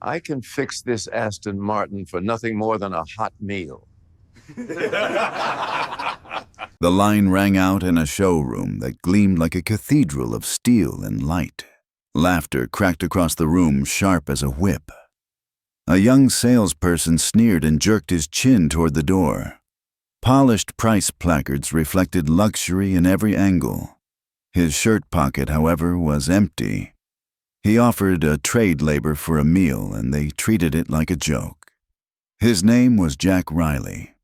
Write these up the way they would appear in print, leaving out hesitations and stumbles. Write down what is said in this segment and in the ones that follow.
I can fix this Aston Martin for nothing more than a hot meal. The line rang out in a showroom that gleamed like a cathedral of steel and light. Laughter cracked across the room, sharp as a whip. A young salesperson sneered and jerked his chin toward the door. Polished price placards reflected luxury in every angle. His shirt pocket, however, was empty. He offered a trade labor for a meal, and they treated it like a joke. His name was Jack Riley,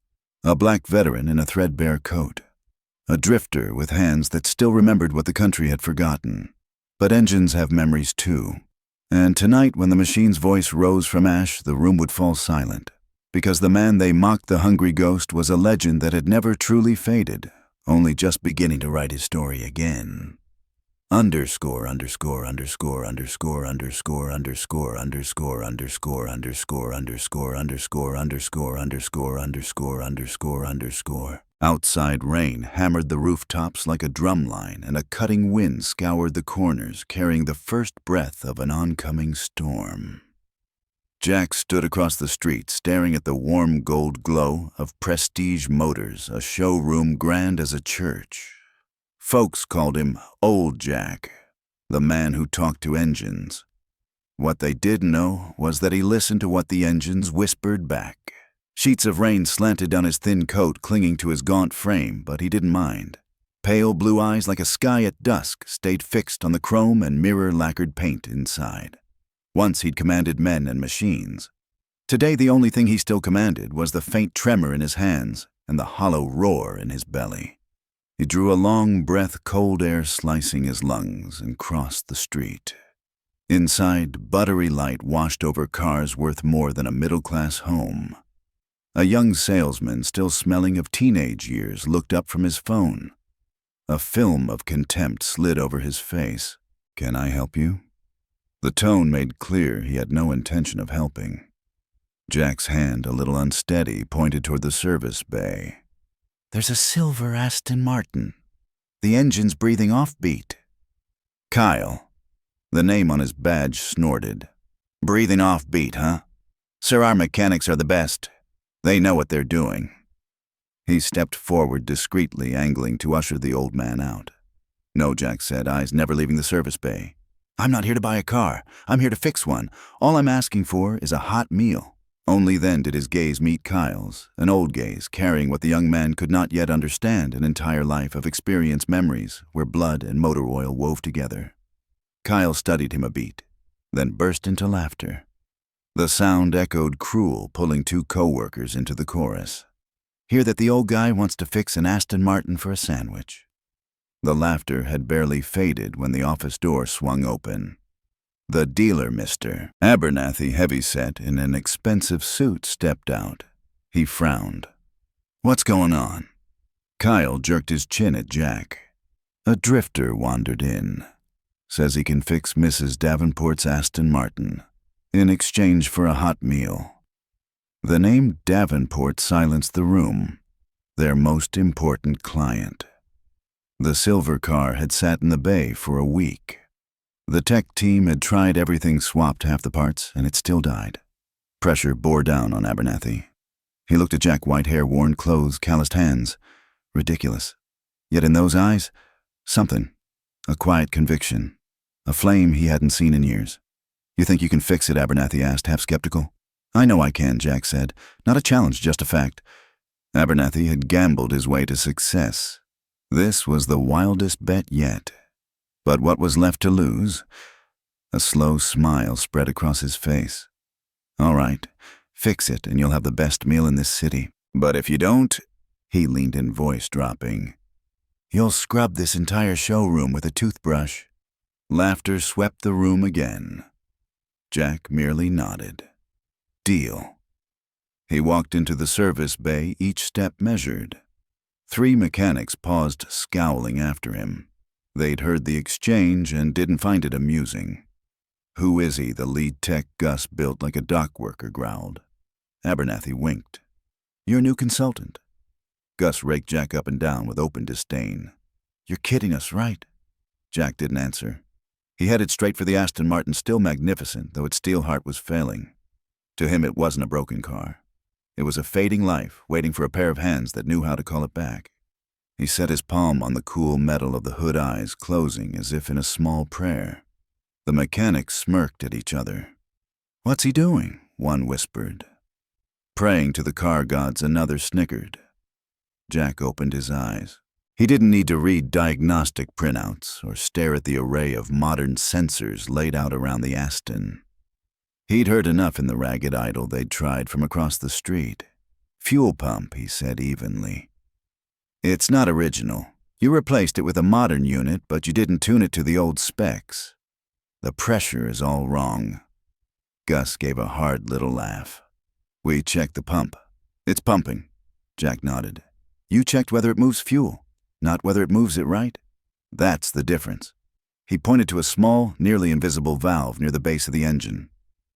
a black veteran in a threadbare coat, a drifter with hands that still remembered what the country had forgotten. But engines have memories too, and tonight when the machine's voice rose from ash, the room would fall silent, because the man they mocked, the hungry ghost, was a legend that had never truly faded, only just beginning to write his story again. Underscore, underscore, underscore, underscore, underscore, underscore, underscore, underscore, underscore, underscore, underscore, underscore, underscore, underscore, underscore, underscore. Outside rain hammered the rooftops like a drumline, and a cutting wind scoured the corners, carrying the first breath of an oncoming storm. Jack stood across the street, staring at the warm gold glow of Prestige Motors, a showroom grand as a church. Folks called him Old Jack, the man who talked to engines. What they didn't know was that he listened to what the engines whispered back. Sheets of rain slanted down his thin coat, clinging to his gaunt frame, but he didn't mind. Pale blue eyes like a sky at dusk stayed fixed on the chrome and mirror-lacquered paint inside. Once he'd commanded men and machines. Today the only thing he still commanded was the faint tremor in his hands and the hollow roar in his belly. He drew a long breath, cold air slicing his lungs, and crossed the street. Inside, buttery light washed over cars worth more than a middle-class home. A young salesman, still smelling of teenage years, looked up from his phone. A film of contempt slid over his face. "Can I help you?" The tone made clear he had no intention of helping. Jack's hand, a little unsteady, pointed toward the service bay. "There's a silver Aston Martin. The engine's breathing offbeat." Kyle, the name on his badge, snorted. "Breathing offbeat, huh? Sir, our mechanics are the best. They know what they're doing." He stepped forward discreetly, angling to usher the old man out. "No," Jack said, eyes never leaving the service bay. "I'm not here to buy a car. I'm here to fix one. All I'm asking for is a hot meal." Only then did his gaze meet Kyle's, an old gaze carrying what the young man could not yet understand, an entire life of experienced memories where blood and motor oil wove together. Kyle studied him a beat, then burst into laughter. The sound echoed cruel, pulling two co-workers into the chorus. "Hear that the old guy wants to fix an Aston Martin for a sandwich." The laughter had barely faded when the office door swung open. The dealer, Mr. Abernathy, heavyset in an expensive suit, stepped out. He frowned. "What's going on?" Kyle jerked his chin at Jack. "A drifter wandered in. Says he can fix Mrs. Davenport's Aston Martin in exchange for a hot meal." The name Davenport silenced the room, their most important client. The silver car had sat in the bay for a week. The tech team had tried everything, swapped half the parts, and it still died. Pressure bore down on Abernathy. He looked at Jack, white hair, worn clothes, calloused hands. Ridiculous. Yet in those eyes, something. A quiet conviction. A flame he hadn't seen in years. "You think you can fix it?" Abernathy asked, half skeptical. "I know I can," Jack said. "Not a challenge, just a fact." Abernathy had gambled his way to success. This was the wildest bet yet. But what was left to lose? A slow smile spread across his face. "All right, fix it and you'll have the best meal in this city. But if you don't," he leaned in, voice dropping, "you'll scrub this entire showroom with a toothbrush." Laughter swept the room again. Jack merely nodded. "Deal." He walked into the service bay, each step measured. 3 mechanics paused, scowling after him. They'd heard the exchange and didn't find it amusing. "Who is he?" the lead tech, Gus, built like a dock worker, growled. Abernathy winked. "Your new consultant." Gus raked Jack up and down with open disdain. "You're kidding us, right?" Jack didn't answer. He headed straight for the Aston Martin, still magnificent, though its steel heart was failing. To him, it wasn't a broken car. It was a fading life, waiting for a pair of hands that knew how to call it back. He set his palm on the cool metal of the hood, eyes closing as if in a small prayer. The mechanics smirked at each other. "What's he doing?" one whispered. "Praying to the car gods," another snickered. Jack opened his eyes. He didn't need to read diagnostic printouts or stare at the array of modern sensors laid out around the Aston. He'd heard enough in the ragged idol they'd tried from across the street. "Fuel pump," he said evenly. "It's not original. You replaced it with a modern unit, but you didn't tune it to the old specs. The pressure is all wrong." Gus gave a hard little laugh. "We checked the pump. It's pumping." Jack nodded. "You checked whether it moves fuel, not whether it moves it right? That's the difference." He pointed to a small, nearly invisible valve near the base of the engine.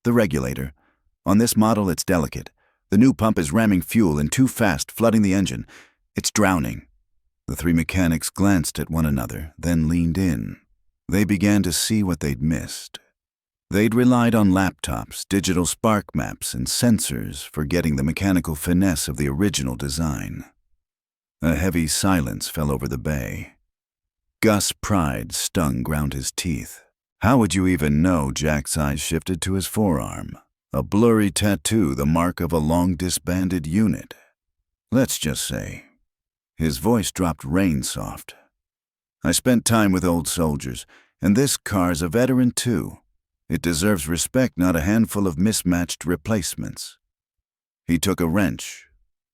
"The regulator. On this model, it's delicate. The new pump is ramming fuel in too fast, flooding the engine. It's drowning." The three mechanics glanced at one another, then leaned in. They began to see what they'd missed. They'd relied on laptops, digital spark maps, and sensors, forgetting the mechanical finesse of the original design. A heavy silence fell over the bay. Gus' pride stung ground his teeth. How would you even know? Jack's eyes shifted to his forearm. A blurry tattoo, the mark of a long disbanded unit. Let's just say. His voice dropped rain-soft. "I spent time with old soldiers, and this car's a veteran too. It deserves respect, not a handful of mismatched replacements." He took a wrench.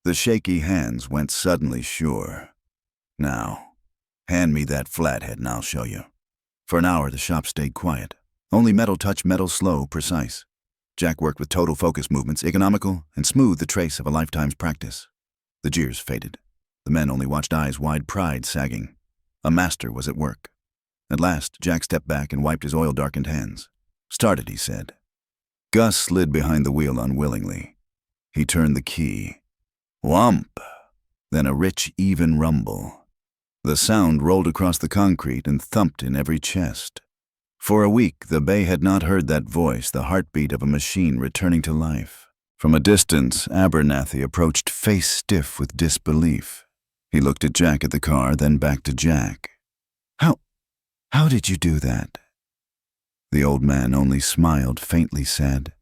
The shaky hands went suddenly sure. "Now, hand me that flathead and I'll show you." For an hour, the shop stayed quiet. Only metal touched metal, slow, precise. Jack worked with total focus movements, economical and smooth, the trace of a lifetime's practice. The jeers faded. The men only watched, eyes wide, pride sagging. A master was at work. At last, Jack stepped back and wiped his oil-darkened hands. "Started," he said. Gus slid behind the wheel unwillingly. He turned the key. Whump! Then a rich, even rumble. The sound rolled across the concrete and thumped in every chest. For a week, the bay had not heard that voice, the heartbeat of a machine returning to life. From a distance, Abernathy approached, face stiff with disbelief. He looked at Jack at the car, then back to Jack. How did you do that?" The old man only smiled, faintly said,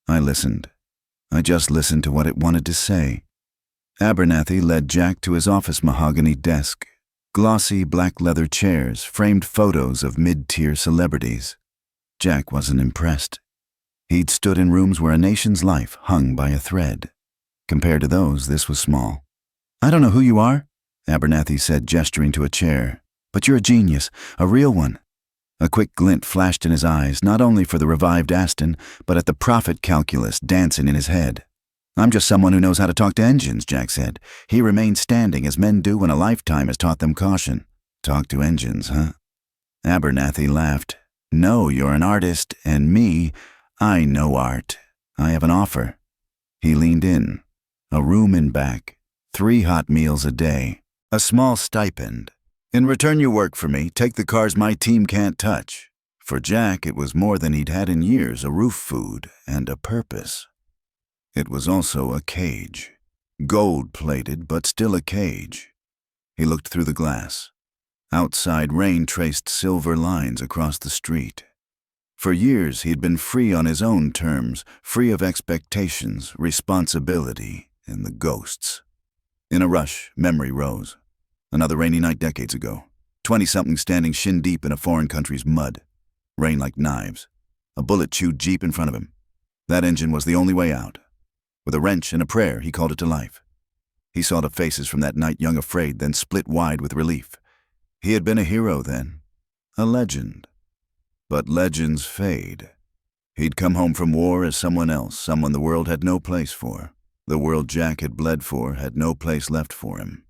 "I listened. I just listened to what it wanted to say." Abernathy led Jack to his office mahogany desk. Glossy black leather chairs, framed photos of mid-tier celebrities. Jack wasn't impressed. He'd stood in rooms where a nation's life hung by a thread. Compared to those, this was small. "I don't know who you are," Abernathy said, gesturing to a chair, "but you're a genius, a real one." A quick glint flashed in his eyes, not only for the revived Aston, but at the profit calculus dancing in his head. "I'm just someone who knows how to talk to engines," Jack said. He remained standing, as men do when a lifetime has taught them caution. "Talk to engines, huh?" Abernathy laughed. "No, you're an artist, and me, I know art. I have an offer." He leaned in. A room in back, 3 hot meals a day, a small stipend. "In return, you work for me, take the cars my team can't touch." For Jack, it was more than he'd had in years, a roof, food, and a purpose. It was also a cage. Gold-plated, but still a cage. He looked through the glass. Outside, rain traced silver lines across the street. For years, he'd been free on his own terms, free of expectations, responsibility, and the ghosts. In a rush, memory rose. Another rainy night decades ago. 20-something standing shin-deep in a foreign country's mud. Rain like knives. A bullet-chewed Jeep in front of him. That engine was the only way out. With a wrench and a prayer, he called it to life. He saw the faces from that night, young, afraid, then split wide with relief. He had been a hero then. A legend. But legends fade. He'd come home from war as someone else, someone the world had no place for. The world Jack had bled for had no place left for him.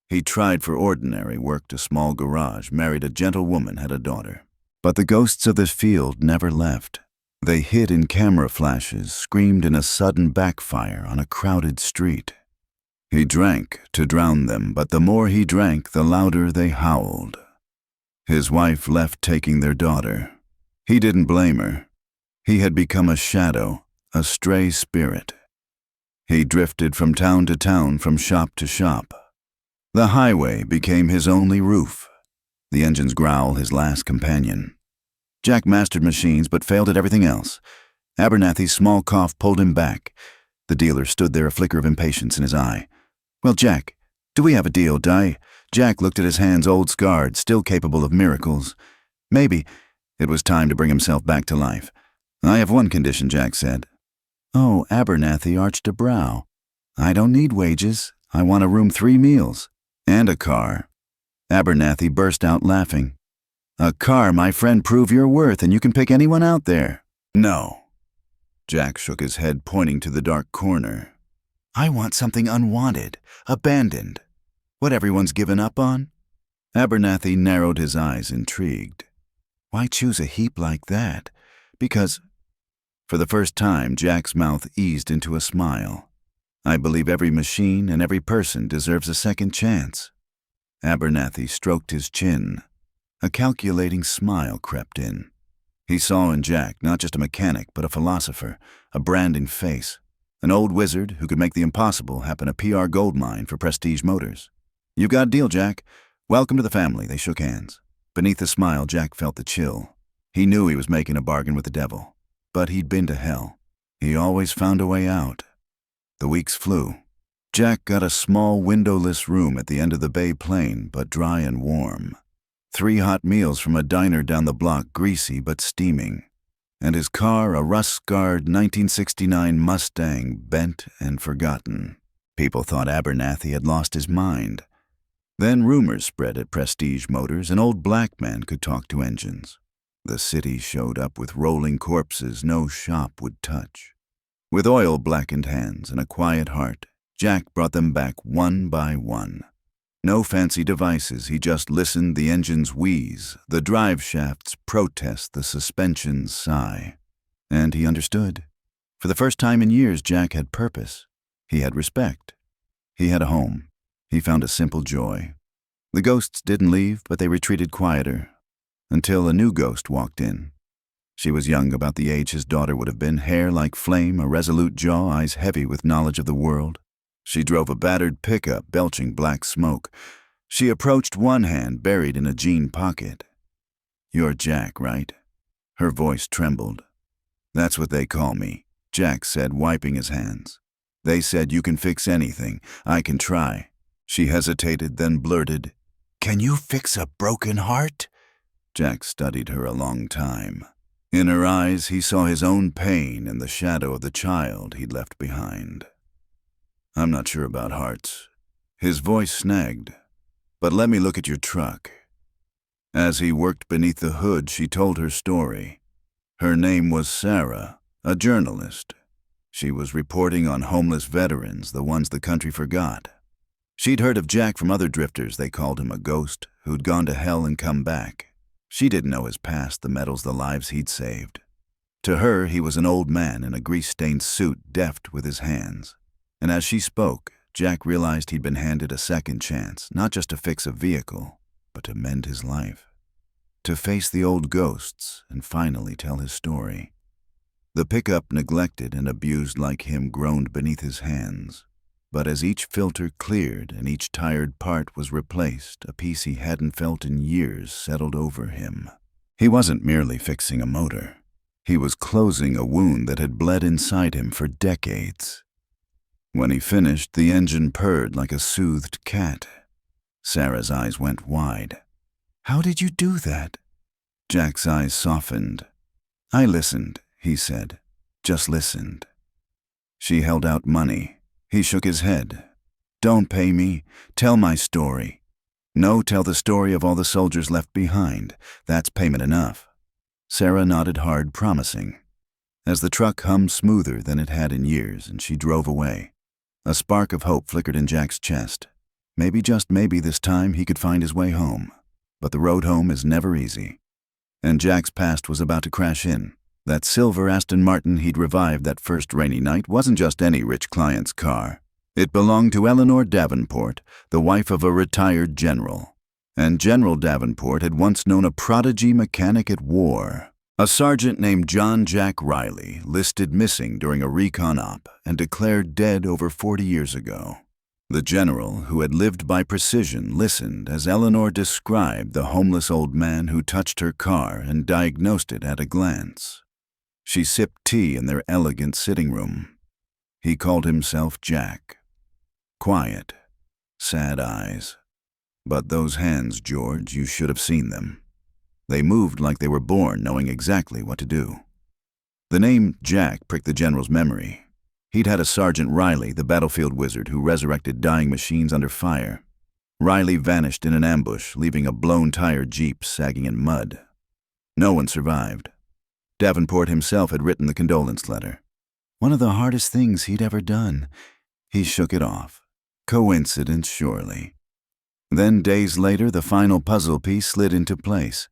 He tried for ordinary, worked a small garage, married a gentle woman, had a daughter. But the ghosts of the field never left. They hid in camera flashes, screamed in a sudden backfire on a crowded street. He drank to drown them, but the more he drank, the louder they howled. His wife left taking their daughter. He didn't blame her. He had become a shadow, a stray spirit. He drifted from town to town, from shop to shop. The highway became his only roof, the engine's growl his last companion. Jack mastered machines but failed at everything else. Abernathy's small cough pulled him back. The dealer stood there, a flicker of impatience in his eye. "Well, Jack, do we have a deal, Jack looked at his hands, old scarred, still capable of miracles. Maybe. It was time to bring himself back to life. "I have one condition," Jack said. Oh, Abernathy arched a brow. "I don't need wages. I want a room, 3 meals. And a car." Abernathy burst out laughing. "A car, my friend, prove your worth, and you can pick anyone out there." "No." Jack shook his head, pointing to the dark corner. "I want something unwanted, abandoned. What everyone's given up on?" Abernathy narrowed his eyes, intrigued. "Why choose a heap like that?" "Because—" For the first time, Jack's mouth eased into a smile. "I believe every machine and every person deserves a second chance." Abernathy stroked his chin. A calculating smile crept in. He saw in Jack not just a mechanic, but a philosopher, a branding face, an old wizard who could make the impossible happen, a PR goldmine for Prestige Motors. "You've got a deal, Jack. Welcome to the family." They shook hands. Beneath the smile, Jack felt the chill. He knew he was making a bargain with the devil. But he'd been to hell. He always found a way out. The weeks flew. Jack got a small windowless room at the end of the Bay Plain, but dry and warm. 3 hot meals from a diner down the block, greasy but steaming. And his car, a rust-scarred 1969 Mustang, bent and forgotten. People thought Abernathy had lost his mind. Then rumors spread at Prestige Motors an old black man could talk to engines. The city showed up with rolling corpses no shop would touch. With oil-blackened hands and a quiet heart, Jack brought them back one by one. No fancy devices, he just listened the engines wheeze, the drive shafts protest, the suspensions sigh. And he understood. For the first time in years, Jack had purpose. He had respect. He had a home. He found a simple joy. The ghosts didn't leave, but they retreated quieter, until a new ghost walked in. She was young, about the age his daughter would have been, hair like flame, a resolute jaw, eyes heavy with knowledge of the world. She drove a battered pickup, belching black smoke. She approached, one hand buried in a jean pocket. "You're Jack, right?" Her voice trembled. "That's what they call me," Jack said, wiping his hands. "They said you can fix anything. I can try." She hesitated, then blurted, "Can you fix a broken heart?" Jack studied her a long time. In her eyes, he saw his own pain and the shadow of the child he'd left behind. "I'm not sure about hearts." His voice snagged. "But let me look at your truck." As he worked beneath the hood, she told her story. Her name was Sarah, a journalist. She was reporting on homeless veterans, the ones the country forgot. She'd heard of Jack from other drifters, they called him a ghost, who'd gone to hell and come back. She didn't know his past, the medals, the lives he'd saved. To her, he was an old man in a grease-stained suit, deft with his hands. And as she spoke, Jack realized he'd been handed a second chance, not just to fix a vehicle, but to mend his life. To face the old ghosts and finally tell his story. The pickup, neglected and abused like him, groaned beneath his hands. But as each filter cleared and each tired part was replaced, a peace he hadn't felt in years settled over him. He wasn't merely fixing a motor. He was closing a wound that had bled inside him for decades. When he finished, the engine purred like a soothed cat. Sarah's eyes went wide. "How did you do that?" Jack's eyes softened. "I listened," he said. "Just listened." She held out money. He shook his head. "Don't pay me. Tell my story." "No, tell the story of all the soldiers left behind. That's payment enough." Sarah nodded hard, promising. As the truck hummed smoother than it had in years, and she drove away, a spark of hope flickered in Jack's chest. Maybe, just maybe, this time he could find his way home. But the road home is never easy. And Jack's past was about to crash in. That silver Aston Martin he'd revived that first rainy night wasn't just any rich client's car. It belonged to Eleanor Davenport, the wife of a retired general. And General Davenport had once known a prodigy mechanic at war. A sergeant named John Jack Riley listed missing during a recon op and declared dead over 40 years ago. The general, who had lived by precision, listened as Eleanor described the homeless old man who touched her car and diagnosed it at a glance. She sipped tea in their elegant sitting room. He called himself Jack. Quiet, sad eyes. But those hands, George, you should have seen them. They moved like they were born knowing exactly what to do. The name Jack pricked the general's memory. He'd had a Sergeant Riley, the battlefield wizard who resurrected dying machines under fire. Riley vanished in an ambush, leaving a blown-tire Jeep sagging in mud. No one survived. Davenport himself had written the condolence letter. One of the hardest things he'd ever done. He shook it off. Coincidence, surely. Then, days later, the final puzzle piece slid into place.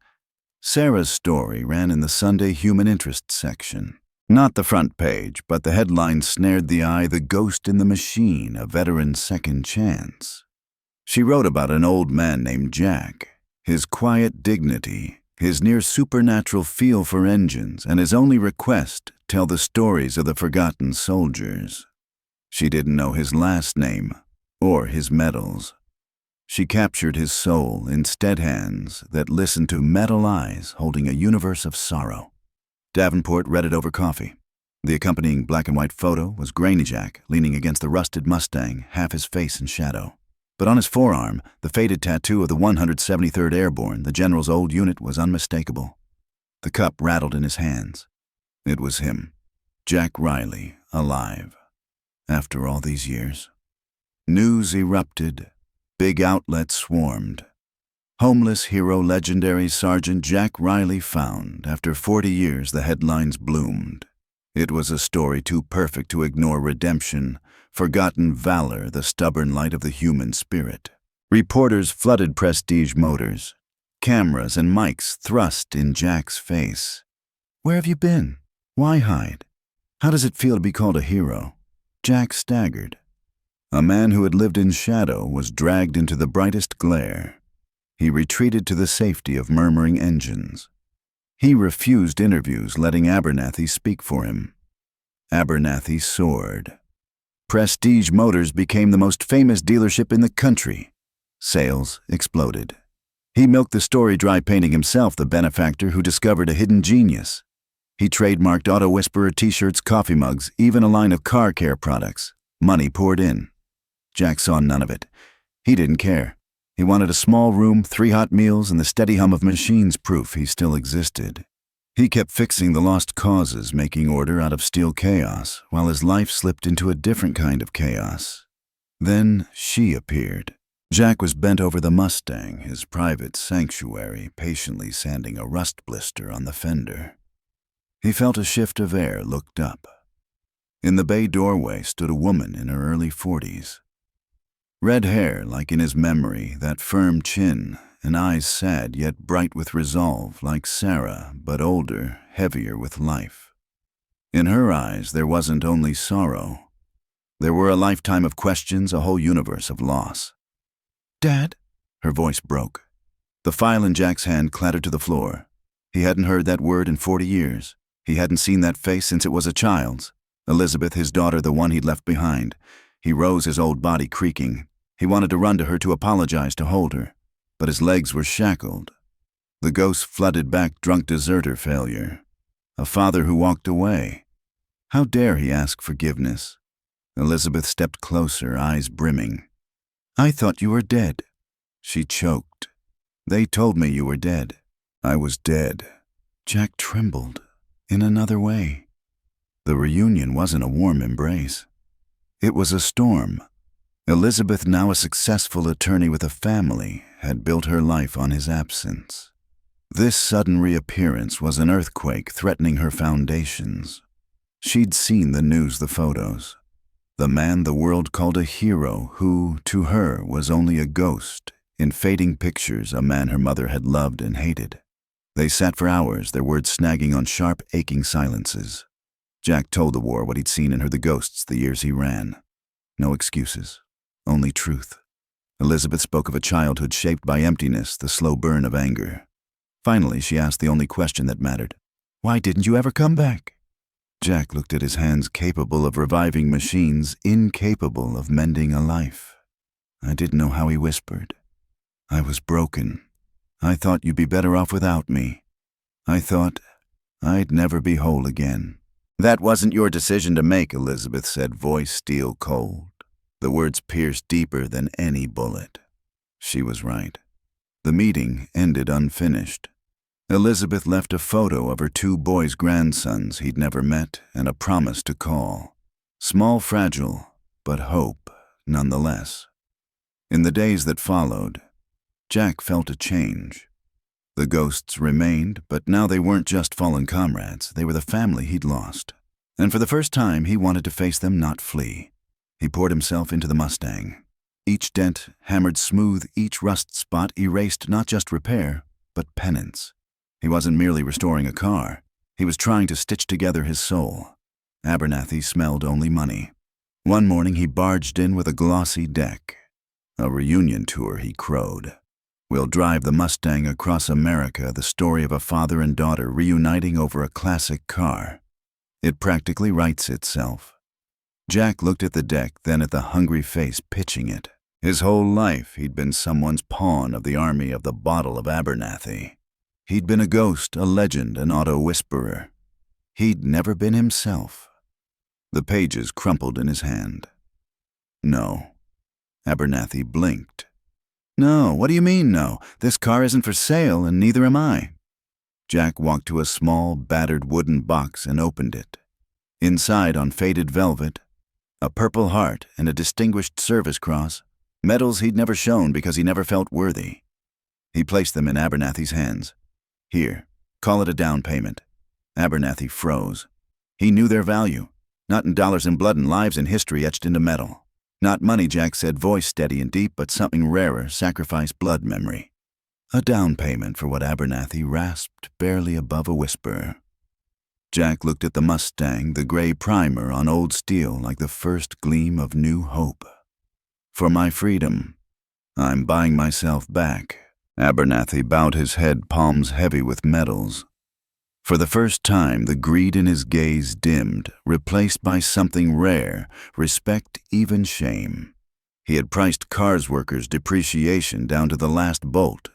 Sarah's story ran in the Sunday Human Interest section. Not the front page, but the headline snared the eye, "The Ghost in the Machine, a Veteran's Second Chance." She wrote about an old man named Jack, his quiet dignity, his near-supernatural feel for engines, and his only request, tell the stories of the forgotten soldiers. She didn't know his last name or his medals. She captured his soul in stead hands that listened to metal eyes holding a universe of sorrow. Davenport read it over coffee. The accompanying black-and-white photo was grainy Jack leaning against the rusted Mustang, half his face in shadow. But on his forearm, the faded tattoo of the 173rd Airborne, the general's old unit, was unmistakable. The cup rattled in his hands. It was him, Jack Riley, alive. After all these years. News erupted. Big outlets swarmed. Homeless hero legendary Sergeant Jack Riley found. After 40 years, the headlines bloomed. It was a story too perfect to ignore redemption, forgotten valor, the stubborn light of the human spirit. Reporters flooded Prestige Motors. Cameras and mics thrust in Jack's face. "Where have you been? Why hide? How does it feel to be called a hero?" Jack staggered. A man who had lived in shadow was dragged into the brightest glare. He retreated to the safety of murmuring engines. He refused interviews, letting Abernathy speak for him. Abernathy soared. Prestige Motors became the most famous dealership in the country. Sales exploded. He milked the story dry, painting himself the benefactor who discovered a hidden genius. He trademarked Auto Whisperer t-shirts, coffee mugs, even a line of car care products. Money poured in. Jack saw none of it. He didn't care. He wanted a small room, 3 hot meals, and the steady hum of machines, proof he still existed. He kept fixing the lost causes, making order out of steel chaos, while his life slipped into a different kind of chaos. Then she appeared. Jack was bent over the Mustang, his private sanctuary, patiently sanding a rust blister on the fender. He felt a shift of air, looked up. In the bay doorway stood a woman in her early 40s. Red hair, like in his memory, that firm chin, and eyes sad yet bright with resolve, like Sarah, but older, heavier with life. In her eyes there wasn't only sorrow. There were a lifetime of questions, a whole universe of loss. "Dad?" Her voice broke. The file in Jack's hand clattered to the floor. He hadn't heard that word in 40 years. He hadn't seen that face since it was a child's. Elizabeth, his daughter, the one he'd left behind. He rose, his old body creaking. He wanted to run to her, to apologize, to hold her. But his legs were shackled. The ghost flooded back, drunk deserter failure. A father who walked away. How dare he ask forgiveness? Elizabeth stepped closer, eyes brimming. "I thought you were dead." She choked. "They told me you were dead." "I was dead." Jack trembled. In another way. The reunion wasn't a warm embrace. It was a storm. Elizabeth, now a successful attorney with a family, had built her life on his absence. This sudden reappearance was an earthquake threatening her foundations. She'd seen the news, the photos. The man the world called a hero who, to her, was only a ghost, in fading pictures, a man her mother had loved and hated. They sat for hours, their words snagging on sharp, aching silences. Jack told the war what he'd seen in her, the ghosts, the years he ran. No excuses, only truth. Elizabeth spoke of a childhood shaped by emptiness, the slow burn of anger. Finally, she asked the only question that mattered. "Why didn't you ever come back?" Jack looked at his hands capable of reviving machines, incapable of mending a life. I didn't know how he whispered. "I was broken. I thought you'd be better off without me. I thought I'd never be whole again." "That wasn't your decision to make," Elizabeth said, voice steel cold. The words pierced deeper than any bullet. She was right. The meeting ended unfinished. Elizabeth left a photo of her 2 boys' grandsons he'd never met and a promise to call. Small, fragile, but hope nonetheless. In the days that followed, Jack felt a change. The ghosts remained, but now they weren't just fallen comrades. They were the family he'd lost. And for the first time, he wanted to face them, not flee. He poured himself into the Mustang. Each dent hammered smooth, each rust spot erased not just repair, but penance. He wasn't merely restoring a car. He was trying to stitch together his soul. Abernathy smelled only money. One morning he barged in with a glossy deck. "A reunion tour," he crowed. "We'll drive the Mustang across America, the story of a father and daughter reuniting over a classic car. It practically writes itself." Jack looked at the deck, then at the hungry face pitching it. His whole life he'd been someone's pawn of the army of the bottle of Abernathy. He'd been a ghost, a legend, an auto-whisperer. He'd never been himself. The pages crumpled in his hand. "No." Abernathy blinked. "No, what do you mean, no? This car isn't for sale, and neither am I." Jack walked to a small, battered wooden box and opened it. Inside, on faded velvet, a Purple Heart and a Distinguished Service Cross, medals he'd never shown because he never felt worthy. He placed them in Abernathy's hands. "Here, call it a down payment." Abernathy froze. He knew their value, not in dollars and blood and lives and history etched into metal. Not money, Jack said, voice steady and deep, but something rarer, sacrifice blood memory. A down payment for what Abernathy rasped barely above a whisper. Jack looked at the Mustang, the gray primer on old steel like the first gleam of new hope. "For my freedom, I'm buying myself back." Abernathy bowed his head, palms heavy with medals. For the first time, the greed in his gaze dimmed, replaced by something rare, respect, even shame. He had priced cars workers' depreciation down to the last bolt,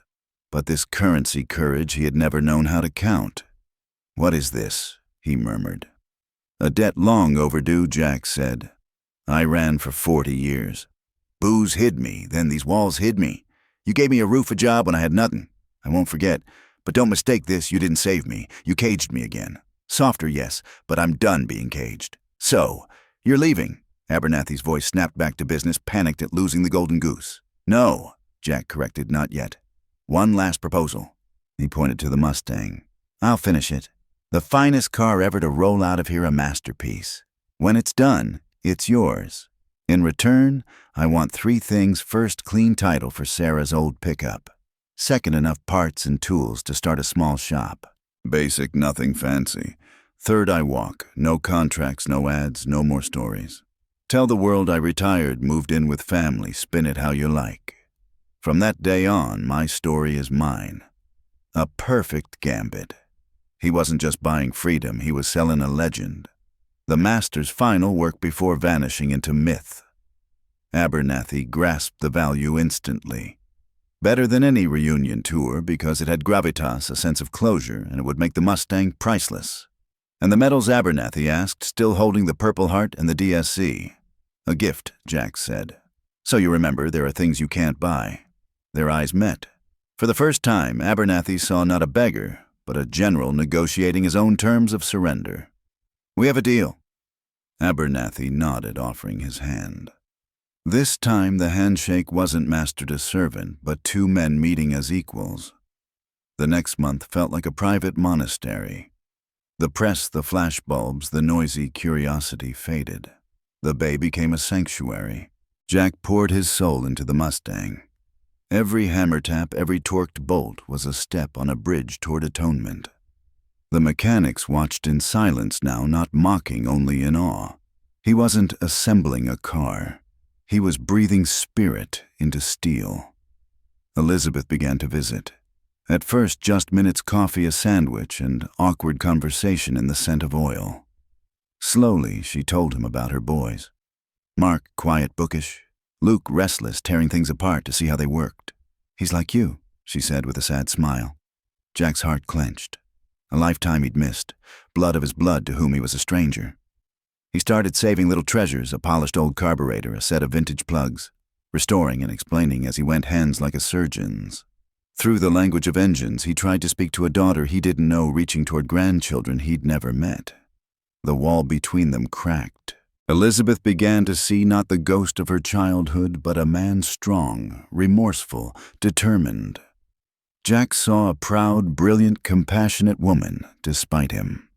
but this currency courage he had never known how to count. "What is this?" he murmured. "A debt long overdue," Jack said. "I ran for 40 years. Booze hid me, then these walls hid me. You gave me a roof, a job when I had nothing. I won't forget. But don't mistake this, you didn't save me. You caged me again. Softer, yes, but I'm done being caged. So, you're leaving." Abernathy's voice snapped back to business, panicked at losing the golden goose. "No," Jack corrected, "not yet. One last proposal." He pointed to the Mustang. "I'll finish it. The finest car ever to roll out of here, a masterpiece. When it's done, it's yours. In return, I want 3 things. First, clean title for Sarah's old pickup. Second, enough parts and tools to start a small shop. Basic, nothing fancy. Third, I walk. No contracts, no ads, no more stories. Tell the world I retired, moved in with family, spin it how you like. From that day on, my story is mine. A perfect gambit." He wasn't just buying freedom, he was selling a legend. The master's final work before vanishing into myth. Abernathy grasped the value instantly. Better than any reunion tour because it had gravitas, a sense of closure, and it would make the Mustang priceless. "And the medals?" Abernathy asked, still holding the Purple Heart and the DSC. "A gift," Jack said. "So you remember, there are things you can't buy." Their eyes met. For the first time, Abernathy saw not a beggar, but a general negotiating his own terms of surrender. "We have a deal." Abernathy nodded, offering his hand. This time the handshake wasn't master to servant, but 2 men meeting as equals. The next month felt like a private monastery. The press, the flashbulbs, the noisy curiosity faded. The bay became a sanctuary. Jack poured his soul into the Mustang. Every hammer tap, every torqued bolt was a step on a bridge toward atonement. The mechanics watched in silence now, not mocking, only in awe. He wasn't assembling a car. He was breathing spirit into steel. Elizabeth began to visit. At first, just minutes coffee, a sandwich, and awkward conversation in the scent of oil. Slowly, she told him about her boys. Mark, quiet, bookish. Luke, restless, tearing things apart to see how they worked. "He's like you," she said with a sad smile. Jack's heart clenched. A lifetime he'd missed, blood of his blood to whom he was a stranger. He started saving little treasures, a polished old carburetor, a set of vintage plugs, restoring and explaining as he went, hands like a surgeon's. Through the language of engines, he tried to speak to a daughter he didn't know, reaching toward grandchildren he'd never met. The wall between them cracked. Elizabeth began to see not the ghost of her childhood, but a man strong, remorseful, determined. Jack saw a proud, brilliant, compassionate woman despite him.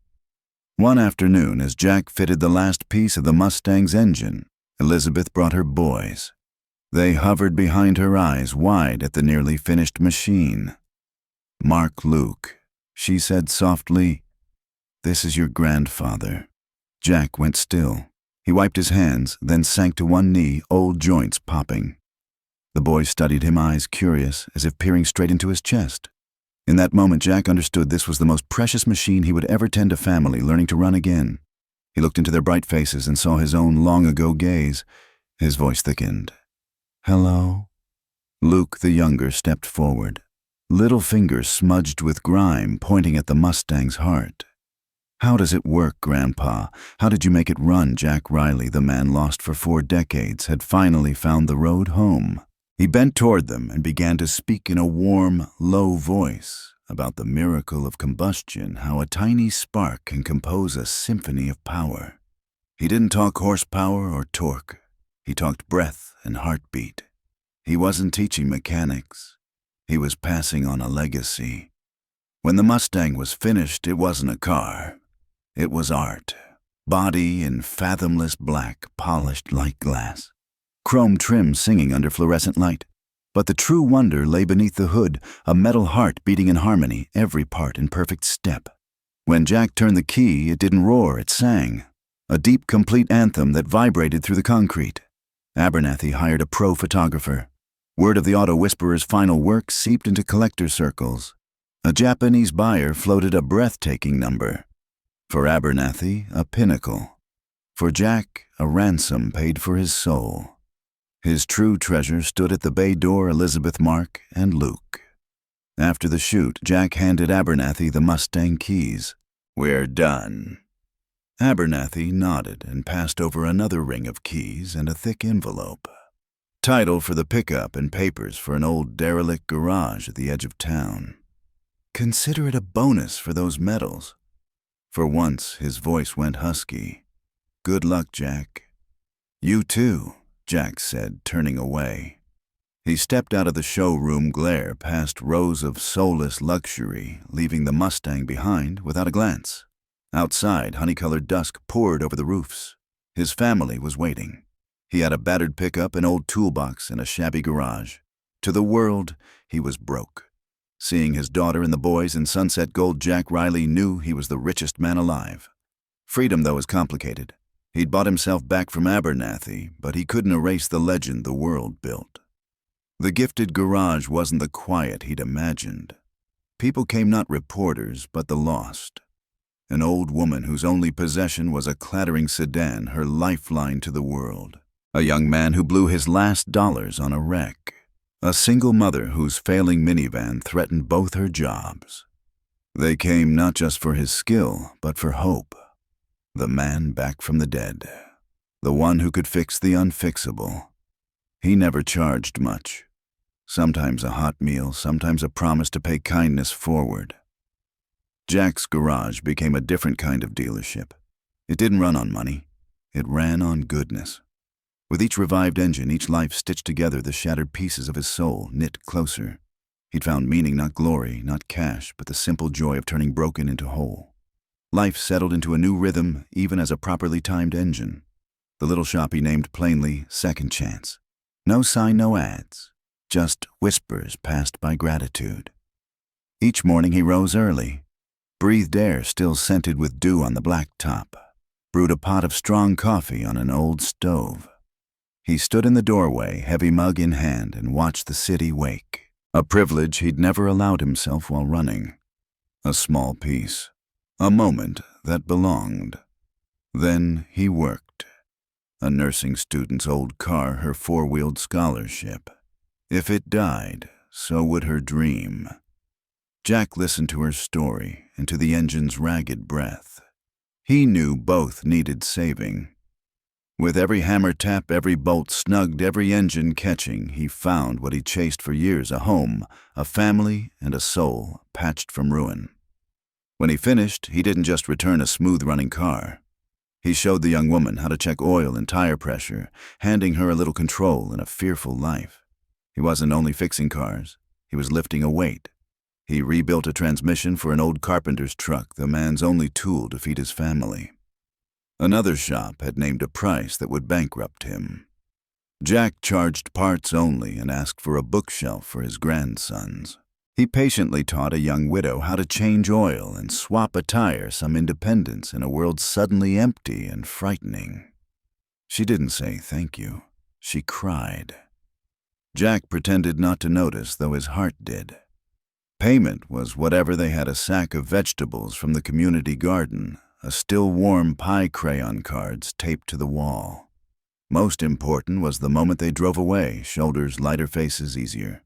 One afternoon, as Jack fitted the last piece of the Mustang's engine, Elizabeth brought her boys. They hovered behind her eyes, wide at the nearly finished machine. "Mark, Luke," she said softly, "this is your grandfather." Jack went still. He wiped his hands, then sank to one knee, old joints popping. The boys studied him, eyes curious, as if peering straight into his chest. In that moment, Jack understood this was the most precious machine he would ever tend a family, learning to run again. He looked into their bright faces and saw his own long-ago gaze. His voice thickened. "Hello?" Luke, the younger, stepped forward, little fingers smudged with grime pointing at the Mustang's heart. "How does it work, Grandpa? How did you make it run?" Jack Riley, the man lost for 4 decades, had finally found the road home. He bent toward them and began to speak in a warm, low voice about the miracle of combustion, how a tiny spark can compose a symphony of power. He didn't talk horsepower or torque. He talked breath and heartbeat. He wasn't teaching mechanics. He was passing on a legacy. When the Mustang was finished, it wasn't a car. It was art. Body in fathomless black, polished like glass. Chrome trim singing under fluorescent light. But the true wonder lay beneath the hood, a metal heart beating in harmony, every part in perfect step. When Jack turned the key, it didn't roar, it sang. A deep, complete anthem that vibrated through the concrete. Abernathy hired a pro photographer. Word of the auto whisperer's final work seeped into collector circles. A Japanese buyer floated a breathtaking number. For Abernathy, a pinnacle. For Jack, a ransom paid for his soul. His true treasure stood at the bay door, Elizabeth, Mark, and Luke. After the shoot, Jack handed Abernathy the Mustang keys. "We're done." Abernathy nodded and passed over another ring of keys and a thick envelope. Title for the pickup and papers for an old derelict garage at the edge of town. "Consider it a bonus for those medals." For once, his voice went husky. "Good luck, Jack." "You too," Jack said, turning away. He stepped out of the showroom glare past rows of soulless luxury, leaving the Mustang behind without a glance. Outside, honey-colored dusk poured over the roofs. His family was waiting. He had a battered pickup, an old toolbox, and a shabby garage. To the world, he was broke. Seeing his daughter and the boys in sunset gold, Jack Riley knew he was the richest man alive. Freedom, though, is complicated. He'd bought himself back from Abernathy, but he couldn't erase the legend the world built. The gifted garage wasn't the quiet he'd imagined. People came, not reporters, but the lost. An old woman whose only possession was a clattering sedan, her lifeline to the world. A young man who blew his last dollars on a wreck. A single mother whose failing minivan threatened both her jobs. They came not just for his skill, but for hope. The man back from the dead. The one who could fix the unfixable. He never charged much. Sometimes a hot meal, sometimes a promise to pay kindness forward. Jack's garage became a different kind of dealership. It didn't run on money. It ran on goodness. With each revived engine, each life stitched together, the shattered pieces of his soul knit closer. He'd found meaning, not glory, not cash, but the simple joy of turning broken into whole. Life settled into a new rhythm, even as a properly timed engine. The little shop he named plainly Second Chance. No sign, no ads. Just whispers passed by gratitude. Each morning he rose early. Breathed air still scented with dew on the blacktop. Brewed a pot of strong coffee on an old stove. He stood in the doorway, heavy mug in hand, and watched the city wake. A privilege he'd never allowed himself while running. A small piece. A moment that belonged. Then he worked. A nursing student's old car, her four-wheeled scholarship. If it died, so would her dream. Jack listened to her story and to the engine's ragged breath. He knew both needed saving. With every hammer tap, every bolt snugged, every engine catching, he found what he chased for years, a home, a family, and a soul patched from ruin. When he finished, he didn't just return a smooth-running car. He showed the young woman how to check oil and tire pressure, handing her a little control in a fearful life. He wasn't only fixing cars, he was lifting a weight. He rebuilt a transmission for an old carpenter's truck, the man's only tool to feed his family. Another shop had named a price that would bankrupt him. Jack charged parts only and asked for a bookshelf for his grandsons. He patiently taught a young widow how to change oil and swap a tire, some independence in a world suddenly empty and frightening. She didn't say thank you. She cried. Jack pretended not to notice, though his heart did. Payment was whatever they had, a sack of vegetables from the community garden, a still warm pie crayon cards taped to the wall. Most important was the moment they drove away, shoulders lighter, faces easier.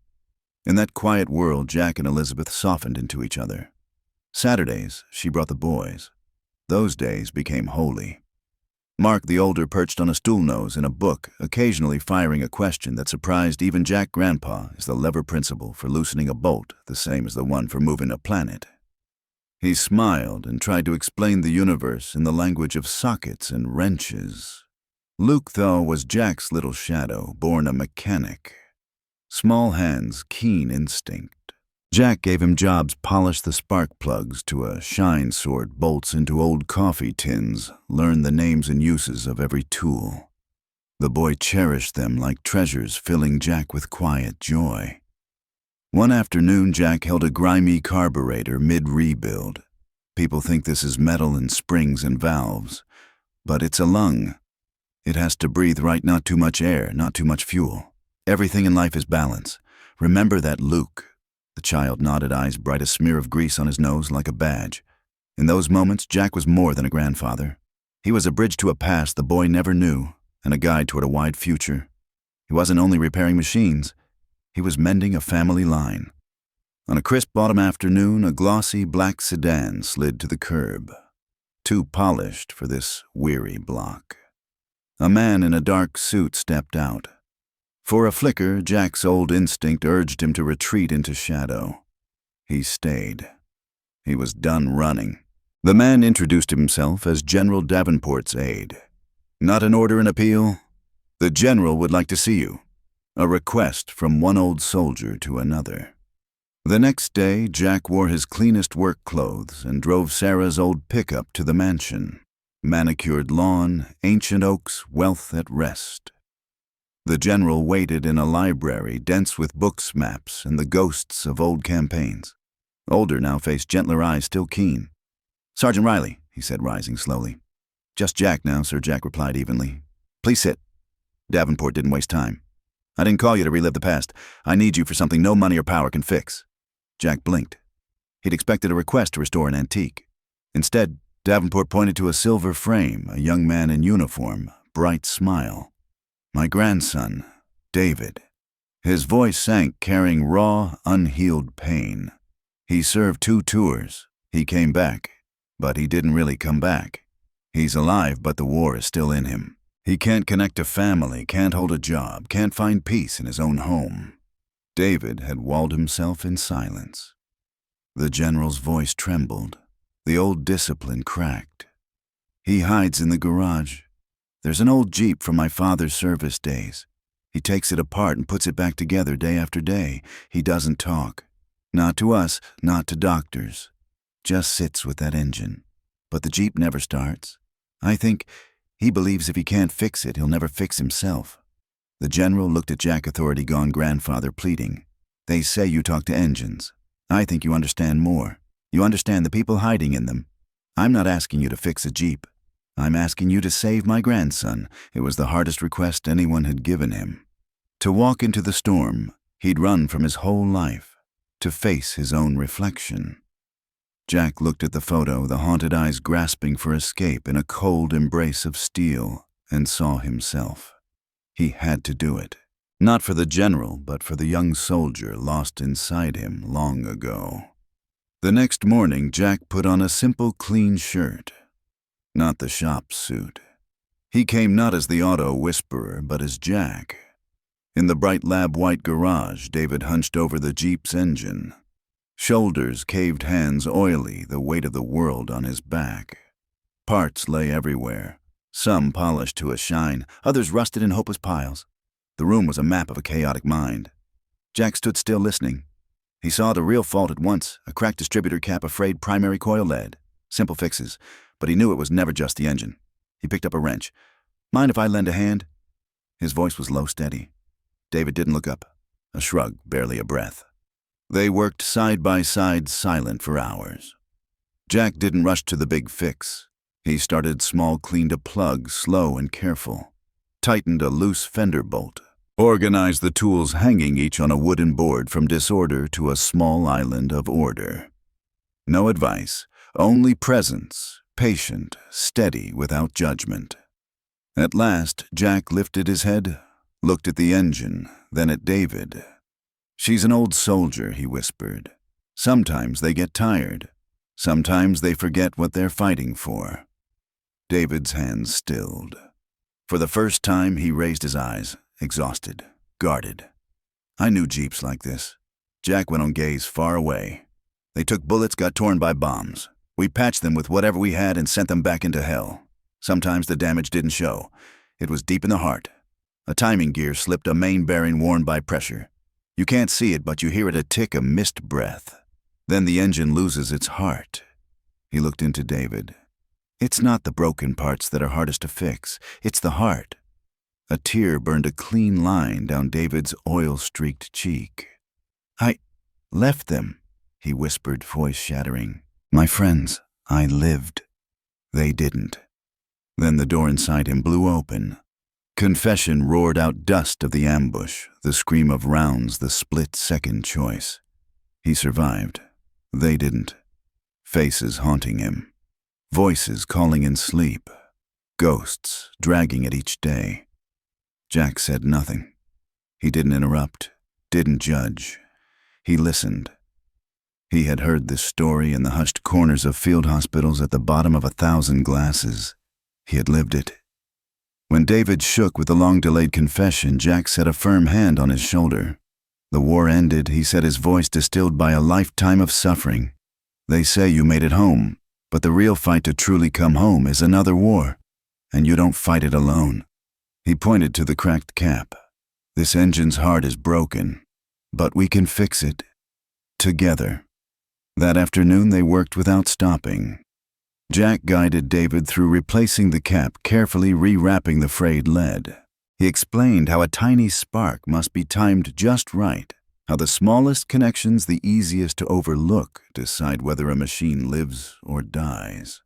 In that quiet world, Jack and Elizabeth softened into each other. Saturdays, she brought the boys. Those days became holy. Mark, the older, perched on a stool nose in a book, occasionally firing a question that surprised even Jack. Grandpa is the lever principle for loosening a bolt, the same as the one for moving a planet. He smiled and tried to explain the universe in the language of sockets and wrenches. Luke, though, was Jack's little shadow, born a mechanic. Small hands, keen instinct. Jack gave him jobs, polish the spark plugs to a shine sword, bolts into old coffee tins, learn the names and uses of every tool. The boy cherished them like treasures, filling Jack with quiet joy. One afternoon, Jack held a grimy carburetor mid-rebuild. People think this is metal and springs and valves, but it's a lung. It has to breathe right, not too much air, not too much fuel. Everything in life is balance. Remember that, Luke. The child nodded, eyes bright, a smear of grease on his nose like a badge. In those moments, Jack was more than a grandfather. He was a bridge to a past the boy never knew, and a guide toward a wide future. He wasn't only repairing machines, he was mending a family line. On a crisp autumn afternoon, a glossy black sedan slid to the curb. Too polished for this weary block. A man in a dark suit stepped out. For a flicker, Jack's old instinct urged him to retreat into shadow. He stayed. He was done running. The man introduced himself as General Davenport's aide. Not an order in appeal. The general would like to see you. A request from one old soldier to another. The next day, Jack wore his cleanest work clothes and drove Sarah's old pickup to the mansion. Manicured lawn, ancient oaks, wealth at rest. The general waited in a library dense with books, maps, and the ghosts of old campaigns. Older now, faced gentler eyes still keen. "Sergeant Riley," he said, rising slowly. "Just Jack now," Sir Jack replied evenly. "Please sit." Davenport didn't waste time. "I didn't call you to relive the past. I need you for something no money or power can fix." Jack blinked. He'd expected a request to restore an antique. Instead, Davenport pointed to a silver frame, a young man in uniform, bright smile. "My grandson, David." His voice sank, carrying raw, unhealed pain. He served 2 tours. He came back, but he didn't really come back. He's alive, but the war is still in him. He can't connect to family, can't hold a job, can't find peace in his own home. David had walled himself in silence. The general's voice trembled. The old discipline cracked. "He hides in the garage. There's an old Jeep from my father's service days. He takes it apart and puts it back together day after day. He doesn't talk. Not to us, not to doctors. Just sits with that engine. But the Jeep never starts. I think he believes if he can't fix it, he'll never fix himself." The general looked at Jack, authority-gone grandfather, pleading. "They say you talk to engines. I think you understand more. You understand the people hiding in them. I'm not asking you to fix a Jeep. "I'm asking you to save my grandson." It was the hardest request anyone had given him. To walk into the storm he'd run from his whole life, to face his own reflection. Jack looked at the photo, the haunted eyes grasping for escape in a cold embrace of steel, and saw himself. He had to do it. Not for the general, but for the young soldier lost inside him long ago. The next morning, Jack put on a simple, clean shirt. Not the shop suit. He came not as the auto whisperer, but as Jack. In the bright lab-white garage, David hunched over the Jeep's engine. Shoulders caved, hands oily, the weight of the world on his back. Parts lay everywhere, some polished to a shine, others rusted in hopeless piles. The room was a map of a chaotic mind. Jack stood still, listening. He saw the real fault at once, a cracked distributor cap, a frayed primary coil lead. Simple fixes, but he knew it was never just the engine. He picked up a wrench. "Mind if I lend a hand?" His voice was low, steady. David didn't look up. A shrug, barely a breath. They worked side by side, silent for hours. Jack didn't rush to the big fix. He started small, cleaned a plug, slow and careful. Tightened a loose fender bolt. Organized the tools hanging each on a wooden board from disorder to a small island of order. No advice, only presence, patient, steady, without judgment. At last, Jack lifted his head, looked at the engine, then at David. "She's an old soldier," he whispered. "Sometimes they get tired. Sometimes they forget what they're fighting for." David's hands stilled. For the first time, he raised his eyes, exhausted, guarded. "I knew Jeeps like this." Jack went on gaze far away. "They took bullets, got torn by bombs. We patched them with whatever we had and sent them back into hell. Sometimes the damage didn't show. It was deep in the heart. A timing gear slipped, a main bearing worn by pressure. You can't see it, but you hear it a tick, a missed breath. Then the engine loses its heart." He looked into David. "It's not the broken parts that are hardest to fix. It's the heart." A tear burned a clean line down David's oil-streaked cheek. "I left them," he whispered, voice shattering. "My friends, I lived. They didn't." Then the door inside him blew open. Confession roared out, dust of the ambush, the scream of rounds, the split-second choice. He survived. They didn't. Faces haunting him. Voices calling in sleep. Ghosts dragging at each day. Jack said nothing. He didn't interrupt, didn't judge. He listened. He had heard this story in the hushed corners of field hospitals at the bottom of 1,000 glasses. He had lived it. When David shook with the long-delayed confession, Jack set a firm hand on his shoulder. "The war ended," he said, his voice distilled by a lifetime of suffering. "They say you made it home, but the real fight to truly come home is another war, and you don't fight it alone." He pointed to the cracked cap. "This engine's heart is broken, but we can fix it. Together." That afternoon they worked without stopping. Jack guided David through replacing the cap, carefully rewrapping the frayed lead. He explained how a tiny spark must be timed just right, how the smallest connections, the easiest to overlook, decide whether a machine lives or dies.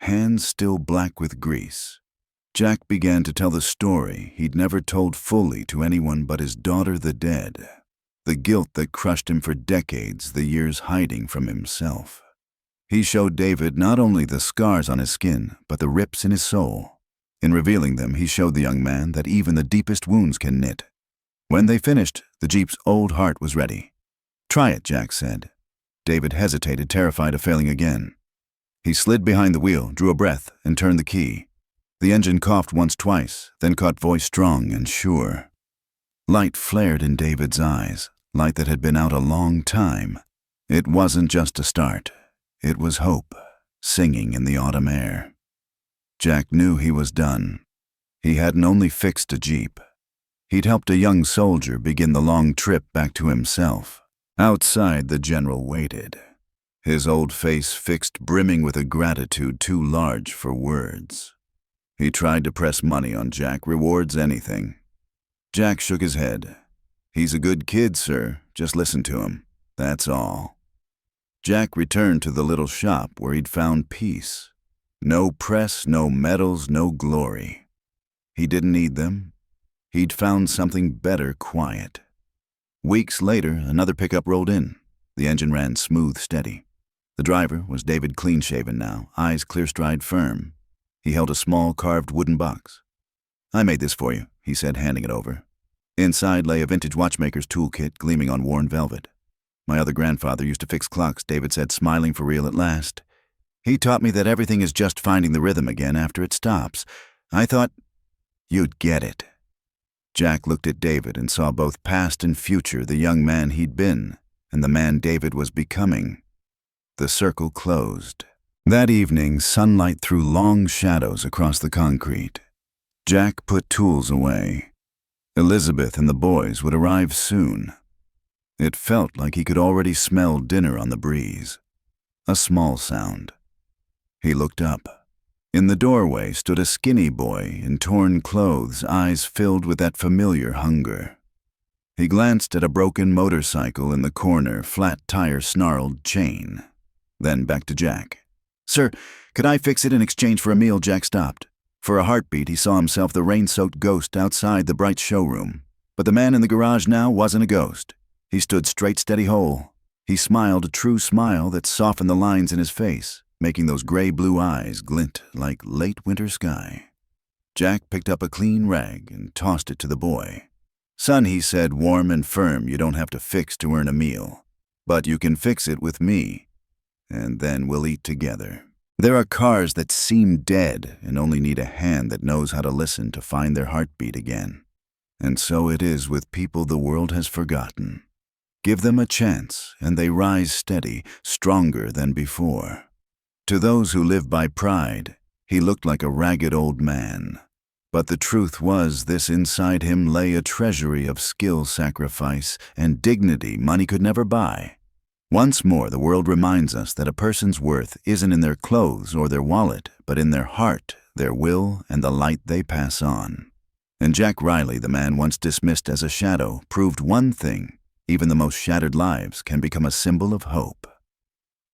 Hands still black with grease, Jack began to tell the story he'd never told fully to anyone but his daughter, the dead. The guilt that crushed him for decades, the years hiding from himself. He showed David not only the scars on his skin, but the rips in his soul. In revealing them, he showed the young man that even the deepest wounds can knit. When they finished, the Jeep's old heart was ready. "Try it," Jack said. David hesitated, terrified of failing again. He slid behind the wheel, drew a breath, and turned the key. The engine coughed once, twice, then caught voice strong and sure. Light flared in David's eyes, light that had been out a long time. It wasn't just a start. It was hope, singing in the autumn air. Jack knew he was done. He hadn't only fixed a Jeep. He'd helped a young soldier begin the long trip back to himself. Outside, the general waited, his old face fixed, brimming with a gratitude too large for words. He tried to press money on Jack, rewards anything. Jack shook his head. "He's a good kid, sir. Just listen to him. That's all." Jack returned to the little shop where he'd found peace. No press, no medals, no glory. He didn't need them. He'd found something better quiet. Weeks later, another pickup rolled in. The engine ran smooth, steady. The driver was David, clean-shaven now, eyes clear-stride firm. He held a small carved wooden box. "I made this for you," he said, handing it over. Inside lay a vintage watchmaker's toolkit gleaming on worn velvet. "My other grandfather used to fix clocks," David said, smiling for real at last. "He taught me that everything is just finding the rhythm again after it stops. I thought you'd get it." Jack looked at David and saw both past and future, the young man he'd been and the man David was becoming. The circle closed. That evening, sunlight threw long shadows across the concrete. Jack put tools away. Elizabeth and the boys would arrive soon. It felt like he could already smell dinner on the breeze. A small sound. He looked up. In the doorway stood a skinny boy in torn clothes, eyes filled with that familiar hunger. He glanced at a broken motorcycle in the corner, flat tire snarled chain. Then back to Jack. "Sir, could I fix it in exchange for a meal?" Jack stopped. For a heartbeat, he saw himself the rain-soaked ghost outside the bright showroom. But the man in the garage now wasn't a ghost. He stood straight, steady, whole. He smiled a true smile that softened the lines in his face, making those gray-blue eyes glint like late winter sky. Jack picked up a clean rag and tossed it to the boy. "Son," he said, warm and firm, "you don't have to fix to earn a meal. But you can fix it with me, and then we'll eat together." There are cars that seem dead and only need a hand that knows how to listen to find their heartbeat again. And so it is with people the world has forgotten. Give them a chance, and they rise steady, stronger than before. To those who live by pride, he looked like a ragged old man. But the truth was, this inside him lay a treasury of skill, sacrifice, and dignity money could never buy. Once more, the world reminds us that a person's worth isn't in their clothes or their wallet, but in their heart, their will, and the light they pass on. And Jack Riley, the man once dismissed as a shadow, proved one thing: even the most shattered lives can become a symbol of hope.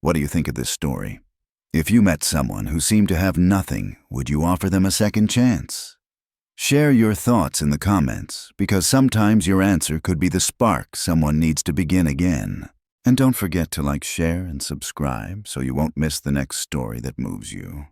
What do you think of this story? If you met someone who seemed to have nothing, would you offer them a second chance? Share your thoughts in the comments, because sometimes your answer could be the spark someone needs to begin again. And don't forget to like, share, and subscribe so you won't miss the next story that moves you.